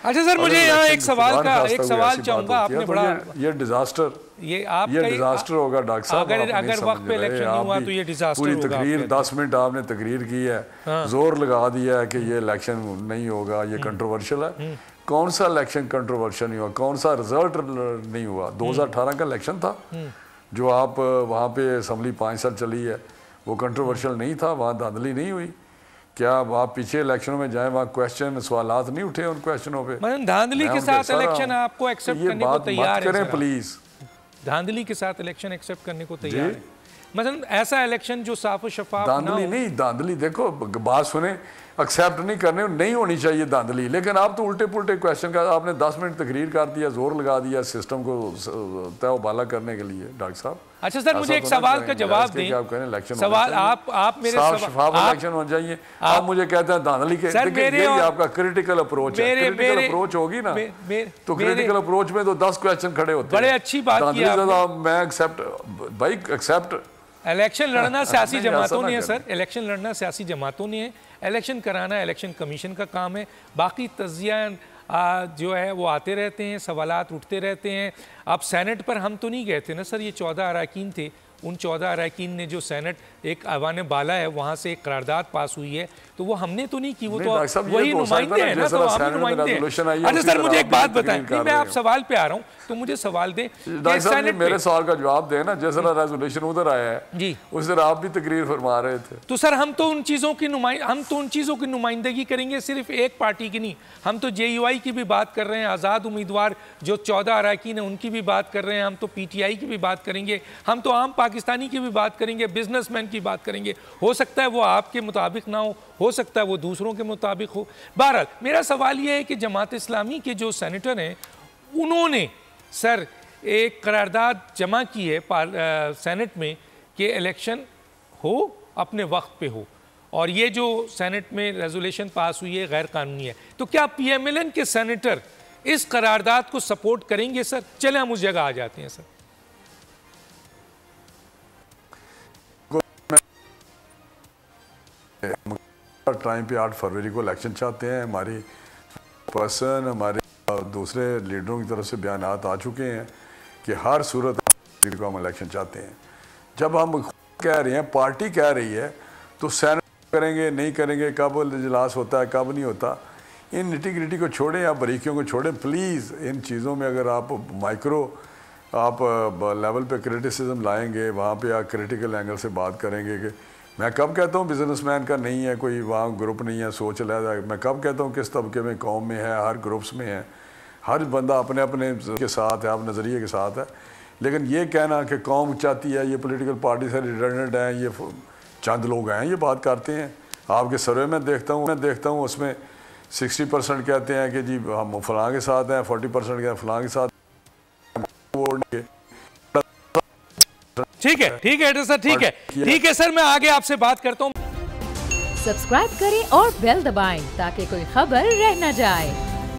अच्छा सर, मुझे यहाँ एक सवाल चाहूंगा, आपने बड़ा ये डिजास्टर, ये डिजास्टर होगा डॉक्टर साहब। अगर वक्त पे इलेक्शन नहीं हुआ तो ये डिजास्टर पूरी होगा। तकरीर 10 मिनट आपने तकरीर की है, जोर लगा दिया है कि ये इलेक्शन नहीं होगा, ये कंट्रोवर्शियल है। कौन सा इलेक्शन कंट्रोवर्शियल नहीं हुआ? कौन सा रिजल्ट नहीं हुआ? 2018 का इलेक्शन था जो आप वहाँ पे असम्बली 5 साल चली है, वो कंट्रोवर्शियल नहीं था, वहाँ धांधली नहीं हुई। क्या आप पीछे इलेक्शनों में जाएं, वहाँ क्वेश्चन सवालात नहीं उठे उन क्वेश्चनों पे? धांधली के साथ इलेक्शन आपको एक्सेप्ट करने को तैयार है? प्लीज, धांधली के साथ इलेक्शन एक्सेप्ट करने को तैयार है? मतलब ऐसा इलेक्शन जो साफ और शफाफ ना हो। धांधली नहीं, धांधली देखो, बात सुने, एक्सेप्ट नहीं करने, नहीं होनी चाहिए धांधली, लेकिन आप तो उल्टे पुल्टे क्वेश्चन का आपने 10 मिनट तकरीर कर दिया, जोर लगा दिया सिस्टम को तहबाला करने के लिए। डॉक्टर साहब, अच्छा सर, मुझे एक सवाल का जवाब दें। सवाल आप मेरे इलेक्शन हो जाइए, आप मुझे कहते हैं धांधली के। देखिए आपका क्रिटिकल अप्रोच है, क्रिटिकल अप्रोच होगी ना तो क्रिटिकल अप्रोच में तो 10 क्वेश्चन खड़े होते हैं। बड़े अच्छी बात की आपने। मैं एक्सेप्ट भाई, एक्सेप्ट। इलेक्शन लड़ना सियासी जमातों ने है सर, इलेक्शन लड़ना सियासी जमातों ने है, इलेक्शन कराना इलेक्शन कमीशन का काम है। बाकी तज्जिया जो है वो आते रहते हैं, सवालात उठते रहते हैं। अब सेनेट पर हम तो नहीं गए थे ना सर, ये 14 अरकान थे, उन 14 अरकान ने जो सेनेट एक ऐवान बाला है वहाँ से एक करारदाद पास हुई है, तो वो हमने तो नहीं की, वो तो वही नुमाइंदे हैं ना, तो हम नुमाइंदे हैं। अच्छा सर, मुझे एक बात बताएं, नहीं मैं आप सवाल पे आ रहा हूँ तो मुझे सवाल दें। मेरे सवाल का जवाब दें ना, जैसा रेजोल्यूशन उधर आया है जी, उस दिन आप भी तकरीर फरमा रहे थे। तो सर हम तो उन चीज़ों की नुमाइंदगी करेंगे, सिर्फ एक पार्टी की नहीं। हम तो JUI की भी बात कर रहे हैं, आज़ाद उम्मीदवार जो 14 अरकान हैं उनकी भी बात कर रहे हैं, हम तो PTI की भी बात करेंगे, हम तो आम पाकिस्तानी की भी बात करेंगे, बिजनेसमैन की बात करेंगे। हो सकता है वो आपके मुताबिक ना हो सकता है वो दूसरों के मुताबिक हो। बहरहाल मेरा सवाल ये है कि जमात इस्लामी के जो सेनेटर हैं उन्होंने सर एक करारदाद जमा की है सेनेट में कि इलेक्शन हो, अपने वक्त पे हो, और ये जो सेनेट में रेजोल्यूशन पास हुई है गैर कानूनी है। तो क्या PMLN के सेनेटर इस करारदाद को सपोर्ट करेंगे सर? चले हम उस जगह आ जाते हैं सर। टाइम पे 8 फरवरी को इलेक्शन चाहते हैं। हमारी पर्सन, हमारे दूसरे लीडरों की तरफ से बयान आ चुके हैं कि हर सूरत को हम इलेक्शन चाहते हैं। जब हम कह रहे हैं, पार्टी कह रही है, तो सेनेट करेंगे नहीं करेंगे, कब इजलास होता है कब नहीं होता, इन निटी ग्रिटी को छोड़ें, आप बारीकियों को छोड़ें प्लीज़। इन चीज़ों में अगर आप माइक्रो लेवल पे क्रिटिसिज्म लाएंगे, वहाँ पे आप क्रिटिकल एंगल से बात करेंगे कि मैं कब कहता हूँ बिजनेसमैन का नहीं है कोई वहाँ ग्रुप नहीं है, सोच लहदा, मैं कब कहता हूँ किस तबके में कौम में है, हर ग्रुप्स में है, हर बंदा अपने अपने के साथ है, अपने नज़रिए के साथ है। लेकिन ये कहना कि कौम चाहती है, ये पॉलिटिकल पार्टी से रिडंडेंट हैं, ये चंद लोग हैं ये बात करते हैं। आपके सर्वे में देखता हूँ उसमें 60% कहते हैं कि जी हम फलां के साथ हैं, 40% कहते हैं फलां के साथ। ठीक है सर, ठीक है सर, मैं आगे आपसे बात करता हूँ। सब्सक्राइब करें और बेल दबाएं ताकि कोई खबर रह न जाए।